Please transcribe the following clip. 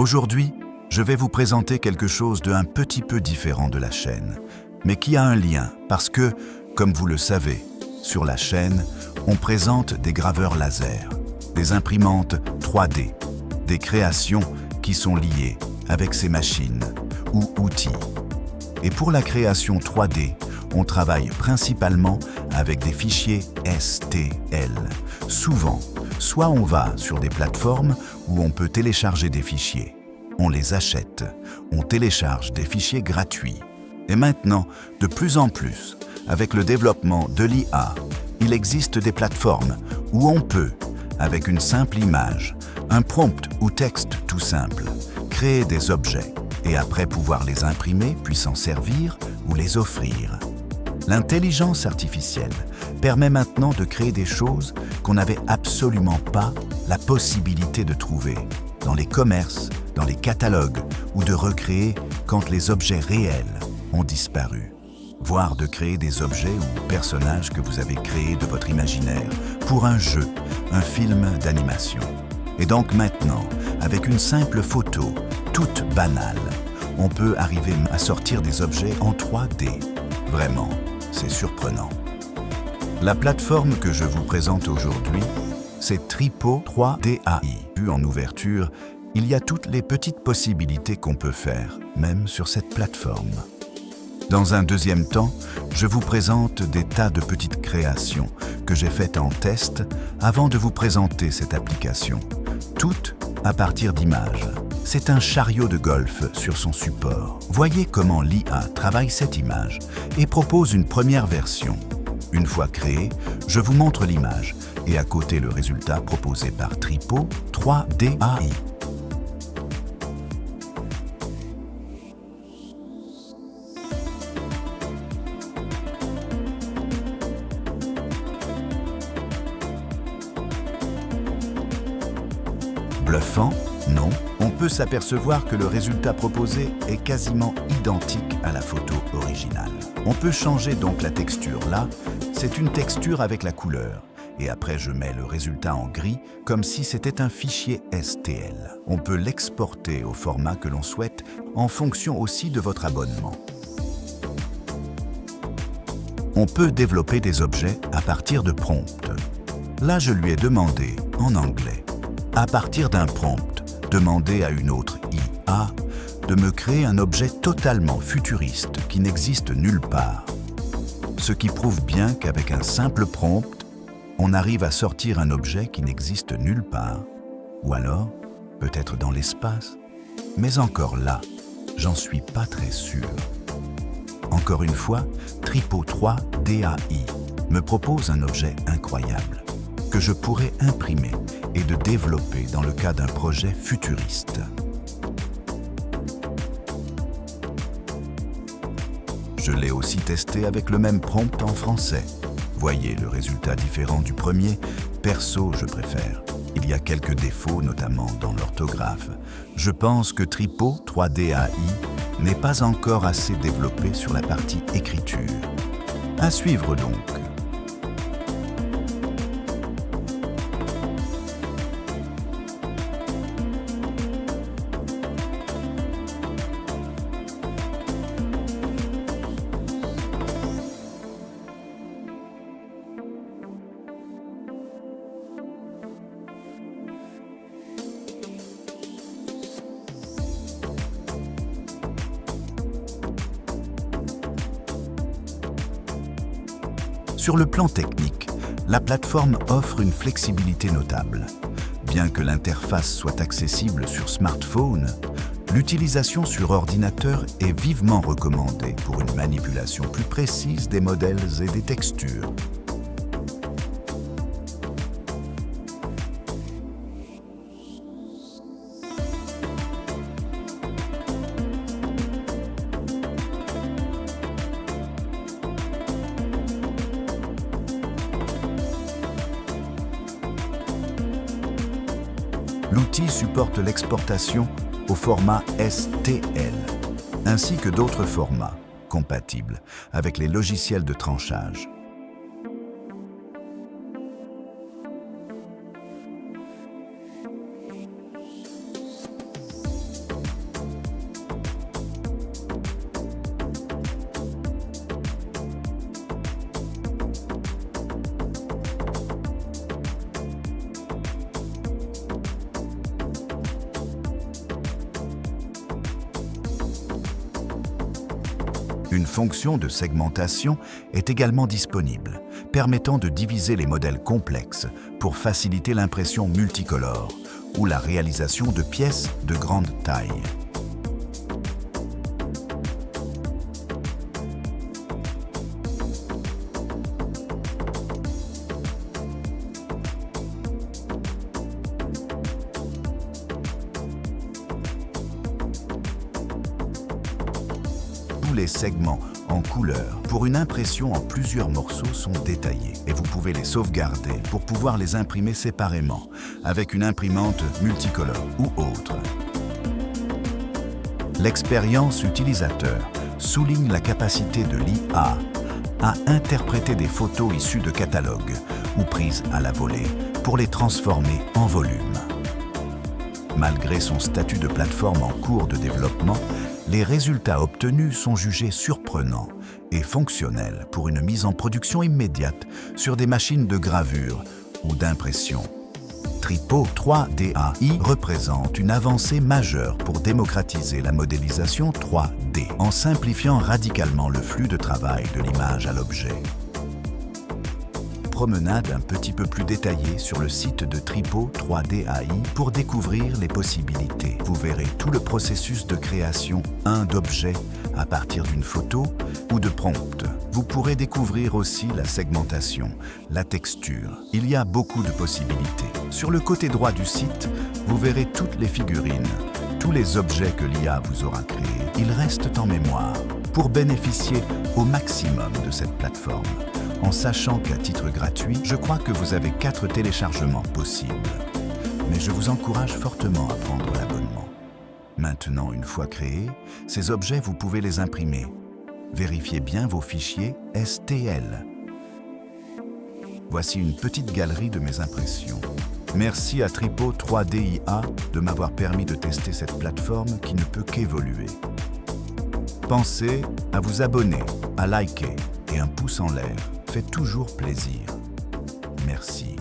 Aujourd'hui, je vais vous présenter quelque chose d'un petit peu différent de la chaîne, mais qui a un lien parce que, comme vous le savez, sur la chaîne, on présente des graveurs laser, des imprimantes 3D, des créations qui sont liées avec ces machines ou outils. Et pour la création 3D, on travaille principalement avec des fichiers STL. Souvent, soit on va sur des plateformes où on peut télécharger des fichiers. On les achète, on télécharge des fichiers gratuits. Et maintenant, de plus en plus, avec le développement de l'IA, il existe des plateformes où on peut, avec une simple image, un prompt ou texte tout simple, créer des objets et après pouvoir les imprimer puis s'en servir ou les offrir. L'intelligence artificielle permet maintenant de créer des choses qu'on n'avait absolument pas la possibilité de trouver dans les commerces, dans les catalogues ou de recréer quand les objets réels ont disparu. Voire de créer des objets ou personnages que vous avez créés de votre imaginaire pour un jeu, un film d'animation. Et donc maintenant, avec une simple photo, toute banale, on peut arriver à sortir des objets en 3D. Vraiment, c'est surprenant. La plateforme que je vous présente aujourd'hui, c'est Tripo 3DAI. Vu en ouverture, il y a toutes les petites possibilités qu'on peut faire, même sur cette plateforme. Dans un deuxième temps, je vous présente des tas de petites créations que j'ai faites en test avant de vous présenter cette application. Toutes à partir d'images. C'est un chariot de golf sur son support. Voyez comment l'IA travaille cette image et propose une première version. Une fois créée, je vous montre l'image et à côté le résultat proposé par Tripo 3DAI. Bluffant? Non. On peut s'apercevoir que le résultat proposé est quasiment identique à la photo originale. On peut changer donc la texture. Là, c'est une texture avec la couleur. Et après, je mets le résultat en gris, comme si c'était un fichier STL. On peut l'exporter au format que l'on souhaite, en fonction aussi de votre abonnement. On peut développer des objets à partir de prompts. Là, je lui ai demandé, en anglais, à partir d'un prompt, demander à une autre IA de me créer un objet totalement futuriste qui n'existe nulle part. Ce qui prouve bien qu'avec un simple prompt, on arrive à sortir un objet qui n'existe nulle part. Ou alors, peut-être dans l'espace. Mais encore là, j'en suis pas très sûr. Encore une fois, Tripo 3DAI me propose un objet incroyable que je pourrais imprimer et de développer dans le cas d'un projet futuriste. Je l'ai aussi testé avec le même prompt en français. Voyez le résultat différent du premier. Perso, je préfère. Il y a quelques défauts, notamment dans l'orthographe. Je pense que Tripo 3DAI n'est pas encore assez développé sur la partie écriture. À suivre donc. Sur le plan technique, la plateforme offre une flexibilité notable. Bien que l'interface soit accessible sur smartphone, l'utilisation sur ordinateur est vivement recommandée pour une manipulation plus précise des modèles et des textures. L'outil supporte l'exportation au format STL, ainsi que d'autres formats compatibles avec les logiciels de tranchage. Une fonction de segmentation est également disponible, permettant de diviser les modèles complexes pour faciliter l'impression multicolore ou la réalisation de pièces de grande taille. Les segments en couleur pour une impression en plusieurs morceaux sont détaillés et vous pouvez les sauvegarder pour pouvoir les imprimer séparément avec une imprimante multicolore ou autre. L'expérience utilisateur souligne la capacité de l'IA à interpréter des photos issues de catalogues ou prises à la volée pour les transformer en volume. Malgré son statut de plateforme en cours de développement, les résultats obtenus sont jugés surprenants et fonctionnels pour une mise en production immédiate sur des machines de gravure ou d'impression. Tripo 3DAI représente une avancée majeure pour démocratiser la modélisation 3D en simplifiant radicalement le flux de travail de l'image à l'objet. Promenade un petit peu plus détaillée sur le site de Tripo 3DAI pour découvrir les possibilités. Vous verrez tout le processus de création d'objets à partir d'une photo ou de prompt. Vous pourrez découvrir aussi la segmentation, la texture. Il y a beaucoup de possibilités. Sur le côté droit du site, vous verrez toutes les figurines, tous les objets que l'IA vous aura créés. Ils restent en mémoire pour bénéficier au maximum de cette plateforme. En sachant qu'à titre gratuit, je crois que vous avez 4 téléchargements possibles. Mais je vous encourage fortement à prendre l'abonnement. Maintenant, une fois créés, ces objets, vous pouvez les imprimer. Vérifiez bien vos fichiers STL. Voici une petite galerie de mes impressions. Merci à Tripo 3DIA de m'avoir permis de tester cette plateforme qui ne peut qu'évoluer. Pensez à vous abonner, à liker et un pouce en l'air fait toujours plaisir. Merci.